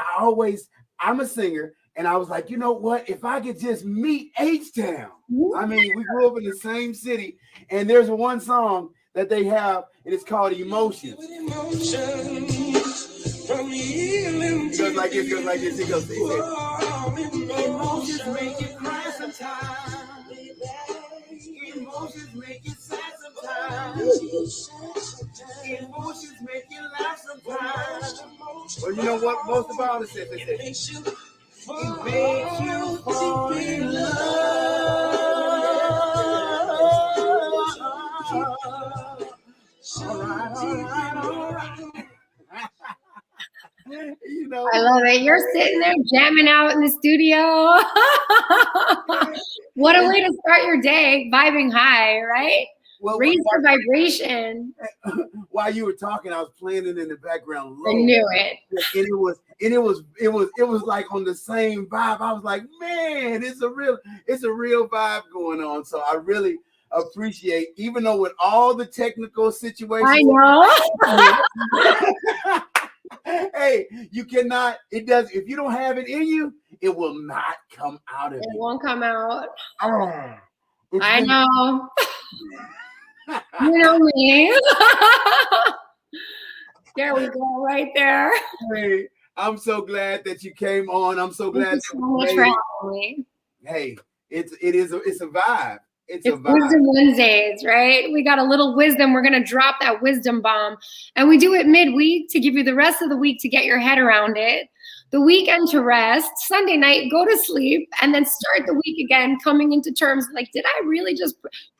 I'm a singer. And I was like, you know what? If I could just meet H-Town. I mean, we grew up in the same city. And there's one song that they have, and it's called Emotions. It goes like this, It goes, emotions make you cry sometimes. Emotions make you sad sometimes. Emotions make you laugh sometimes. Well, you know what? Most of all, it makes you fall in love. All right. You know, I love it. You're sitting there jamming out in the studio. What a way to start your day, vibing high, right? well, Raise your vibration. While you were talking, I was playing it in the background low. I knew it. And it was like on the same vibe. I was like, man, it's a real vibe going on. So I really appreciate, even though with all the technical situations. I know. Hey, you cannot, if you don't have it in you, it will not come out of you. It won't come out. Oh, I know. You know me. There we go, right there. Hey, I'm so glad that you came on. I'm so glad. Thank you so much for having me. Hey, it's a vibe. It's a vibe. Wisdom Wednesdays, right? We got a little wisdom. We're going to drop that wisdom bomb. And we do it midweek to give you the rest of the week to get your head around it. The weekend to rest. Sunday night, go to sleep. And then start the week again, coming into terms like, did I really just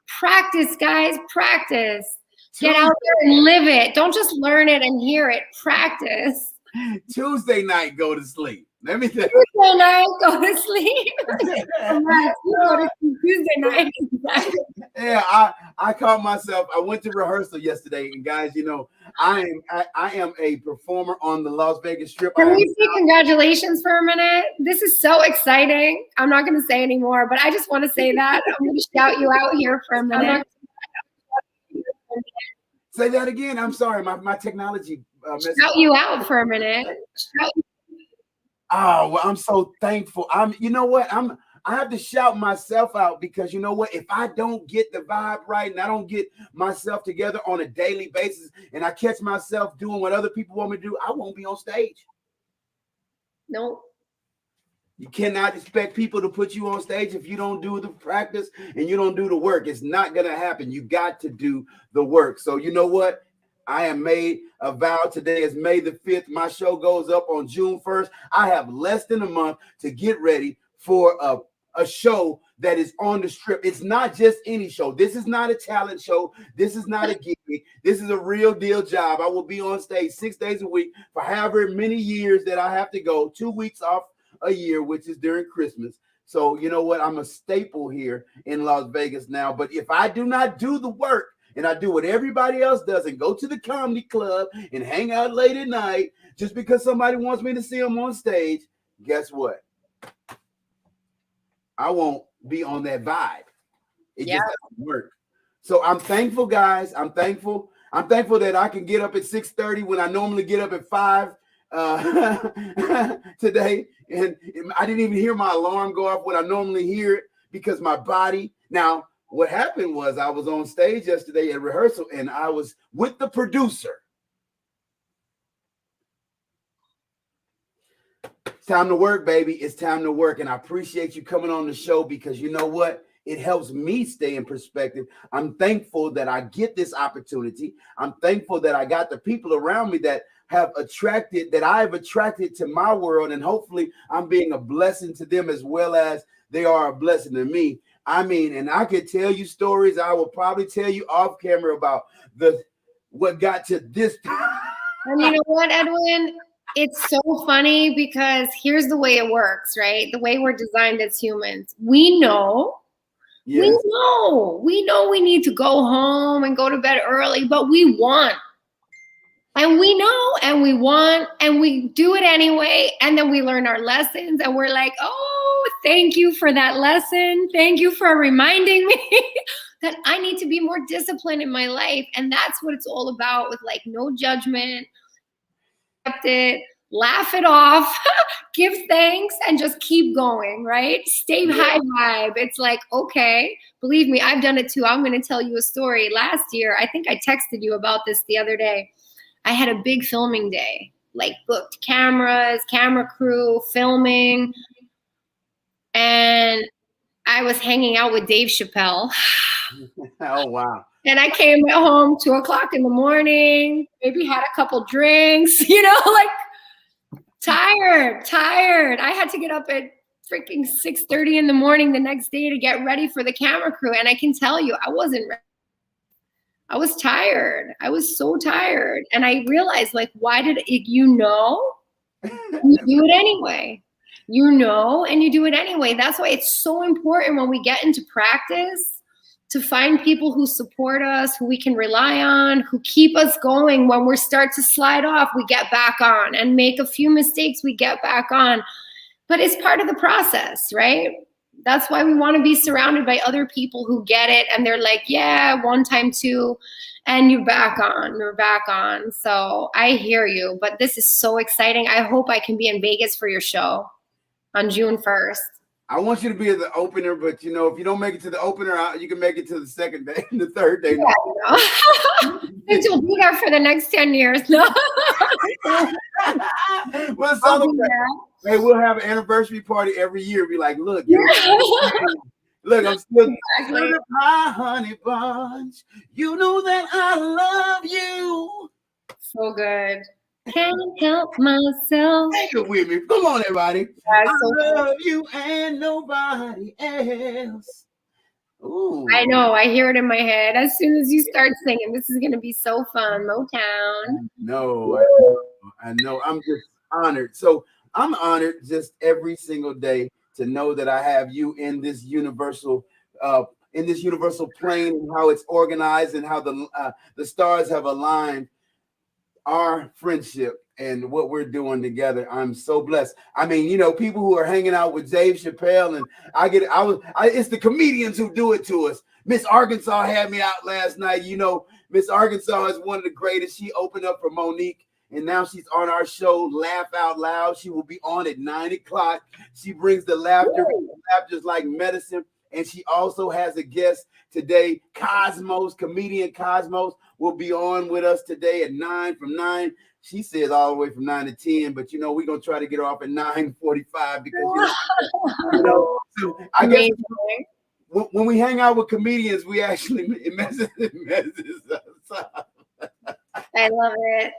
practice, guys? Practice. Get out there and live it. Don't just learn it and hear it. Practice. Tuesday night, go to sleep. Let me tell you. Tuesday night, go to sleep. Tuesday night. Yeah, I caught myself. I went to rehearsal yesterday, and guys, you know, I am a performer on the Las Vegas Strip. Can we say congratulations for a minute? This is so exciting. I'm not going to say anymore, but I just want to say that. I'm going to shout you out here for a minute. Say that again. I'm sorry, my technology. Shout you out for a minute. Oh, well, I'm so thankful. You know what? I have to shout myself out because you know what? If I don't get the vibe right and I don't get myself together on a daily basis and I catch myself doing what other people want me to do, I won't be on stage. Nope. You cannot expect people to put you on stage if you don't do the practice and you don't do the work. It's not going to happen. You got to do the work. So you know what? I am made a vow. Today is May the 5th. My show goes up on June 1st. I have less than a month to get ready for a show that is on the Strip. It's not just any show. This is not a talent show. This is not a gig. This is a real deal job. I will be on stage 6 days a week for however many years that I have to go, 2 weeks off a year, which is during Christmas. So you know what? I'm a staple here in Las Vegas now. But if I do not do the work, and I do what everybody else does and go to the comedy club and hang out late at night just because somebody wants me to see them on stage, guess what? I won't be on that vibe. It just doesn't work. So I'm thankful, guys. I'm thankful that I can get up at 6:30 when I normally get up at 5 today. And I didn't even hear my alarm go off when I normally hear it because my body. Now, what happened was I was on stage yesterday at rehearsal, and I was with the producer. It's time to work, baby. It's time to work. And I appreciate you coming on the show, because you know what? It helps me stay in perspective. I'm thankful that I get this opportunity. I'm thankful that I got the people around me that I've attracted to my world. And hopefully I'm being a blessing to them as well as they are a blessing to me. I mean, and I could tell you stories. I will probably tell you off camera about what got to this. And you know what, Edwin? It's so funny because here's the way it works, right? The way we're designed as humans. We know we know we need to go home and go to bed early, but we want. And we know and we want and we do it anyway. And then we learn our lessons and we're like, oh, thank you for that lesson. Thank you for reminding me that I need to be more disciplined in my life. And that's what it's all about, with like no judgment. Accept it, laugh it off, give thanks, and just keep going, right? Stay high vibe. It's like, okay, believe me, I've done it too. I'm going to tell you a story. Last year, I think I texted you about this the other day. I had a big filming day, like booked cameras, camera crew, filming. And I was hanging out with Dave Chappelle. Oh, wow. And I came home 2:00 in the morning, maybe had a couple drinks, like tired. I had to get up at freaking 6:30 in the morning the next day to get ready for the camera crew. And I can tell you, I wasn't ready. I was tired. I was so tired. And I realized, like, why did it, you do it anyway. And you do it anyway. That's why it's so important when we get into practice to find people who support us, who we can rely on, who keep us going. When we start to slide off, we get back on, and make a few mistakes, we get back on. But it's part of the process, right? That's why we want to be surrounded by other people who get it. And they're like, yeah, one time, two, and you're back on. So I hear you, but this is so exciting. I hope I can be in Vegas for your show on June 1st. I want you to be at the opener, but if you don't make it to the opener, you can make it to the second day, the third day. Yeah, since you'll be there for the next 10 years. No. We'll celebrate. Hey, we'll have an anniversary party every year. Be like, look, look, I'm still my honey bunch. You know that I love you. So good. Can't help myself. Take it with me. Come on, everybody. I love you and nobody else. Ooh. I know. I hear it in my head. As soon as you start singing, this is going to be so fun. Motown. No, I know. I'm just honored. So I'm honored just every single day to know that I have you in this universal plane, and how it's organized and how the stars have aligned our friendship and what we're doing together. I'm so blessed. I mean, people who are hanging out with Dave Chappelle, and it's the comedians who do it to us. Miss Arkansas had me out last night. Miss Arkansas is one of the greatest. She opened up for Monique, and now she's on our show, Laugh Out Loud. She will be on at 9:00. She brings the laughter. Laughter's like medicine. And she also has a guest today, comedian Cosmos, will be on with us today at 9, from 9. She says all the way from 9 to 10, but we're gonna try to get her off at 9:45 because so I guess when we hang out with comedians, we actually it messes us up. I love it.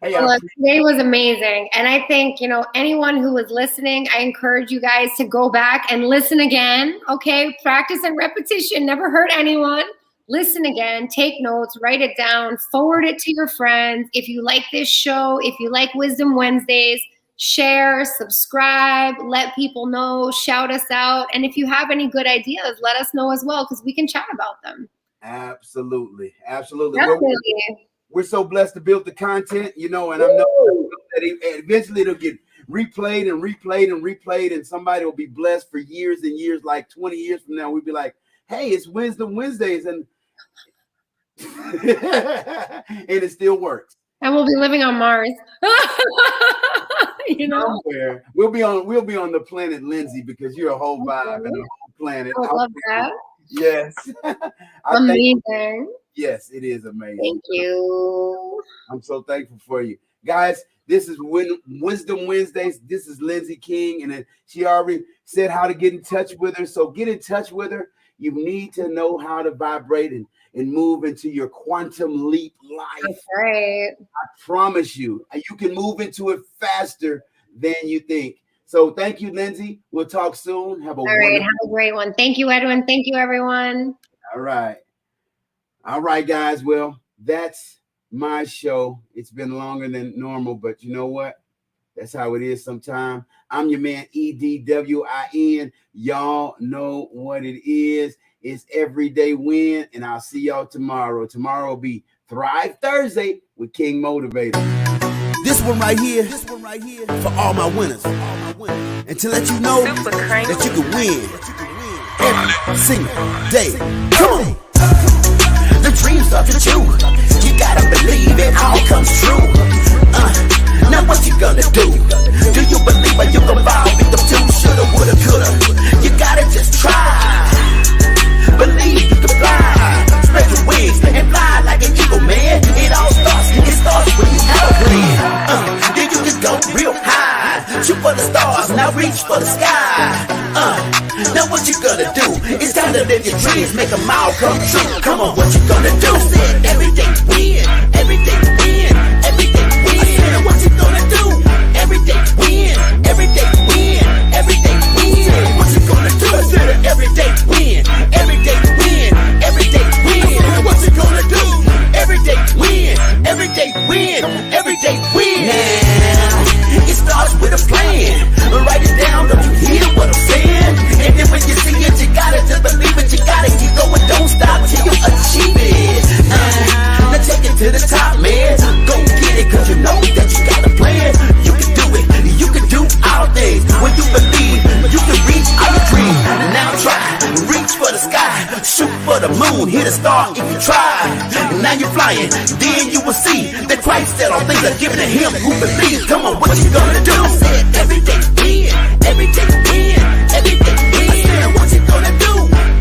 Hey, well, today was amazing. And I think, anyone who was listening, I encourage you guys to go back and listen again. Okay. Practice and repetition never hurt anyone. Listen again, take notes, write it down, forward it to your friends. If you like this show, if you like Wisdom Wednesdays, share, subscribe, let people know, shout us out. And if you have any good ideas, let us know as well, because we can chat about them. Absolutely. We're so blessed to build the content, and I know that eventually it'll get replayed and replayed and replayed, and somebody will be blessed for years and years, like 20 years from now. We'll be like, hey, it's Wisdom Wednesdays, and and it still works. And we'll be living on Mars. Somewhere. We'll be on the planet Lyndsay, because you're a whole vibe and a whole planet. I love that. Yes. Amazing. Yes, it is amazing. Thank you. I'm so thankful for you. Guys, this is Wisdom Wednesdays. This is Lyndsay King, and she already said how to get in touch with her. So get in touch with her. You need to know how to vibrate and move into your quantum leap life. That's right. I promise you, you can move into it faster than you think. So thank you, Lyndsay. We'll talk soon. Have a Have a great one. Thank you, Edwin. Thank you, everyone. All right. All right, guys. Well, that's my show. It's been longer than normal, but you know what? That's how it is sometimes. I'm your man, EDWIN. Y'all know what it is. It's Everyday Win, and I'll see y'all tomorrow. Tomorrow will be Thrive Thursday with King Motivator. This one right here for all my winners. And to let you know that you can win every single day. Come on. The dreams are true. You gotta believe it all comes true. Now what you gonna do? Do you believe or you gon' fall victim to shoulda, woulda, coulda? You gotta just try. Believe you can fly. Spread your wings and fly like an eagle, man. It starts when you have a plan. Then you can go real high. Shoot for the stars, now reach for the sky. Now what you gonna do? It's time to live your dreams, make them all come true. Come on, what you gonna do? I said everyday win, everyday win, everyday win. I said what you gonna do? Everyday win, everyday win, everyday win. What you gonna do? I said everyday win, everyday win, everyday win. What you gonna do? Everyday win, everyday win, everyday win. Now it starts with a plan. Write it down, don't you hear what I'm saying? And then when you see it, you gotta just believe it. You gotta keep going, don't stop till you achieve it. Now take it to the top, man. Go get it, cause you know that you got a plan. You can do it, you can do all things. When you believe, you can reach all your dreams. Now try, reach for the sky, shoot for the moon, hit a star if you try. Now you're flying, then you will see that Christ said all things are given to him who believes. Come on, what you gonna do? I said everyday win, everyday win, everyday win. I said what you gonna do?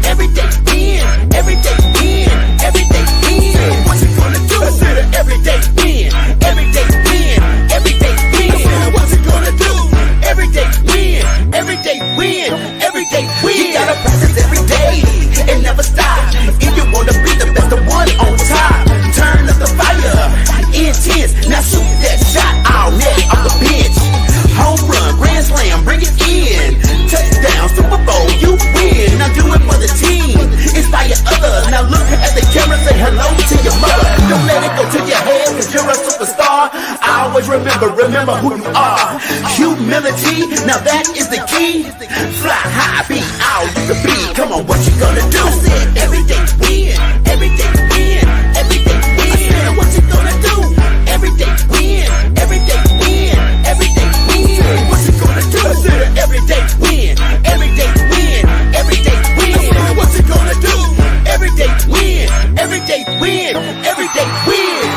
Everyday win, everyday win, everyday win. What you gonna do? I said everyday win, everyday win, everyday win. I said what you gonna do? Everyday win, everyday win, everyday win. You gotta practice every day and never stop. If you wanna be the best, the one on top, turn up the fire, intense. Now shoot that shot all net off the bench. Home run, grand slam, bring it in. Touchdown, Super Bowl, you win. Now do it for the team, inspire others. Now look at the camera, say hello to your mother. Don't let it go to your head, cause you're a superstar. I always remember who you are. Humility, now that is the key. Fly high, be all you can be. Come on, what you gonna do? I said everyday win, everyday win, everyday win. I said what you gonna do? Everyday win, everyday win, everyday win. What you gonna do? I said everyday win, everyday win, everyday win. I said what you gonna do? Everyday win, everyday win, everyday win.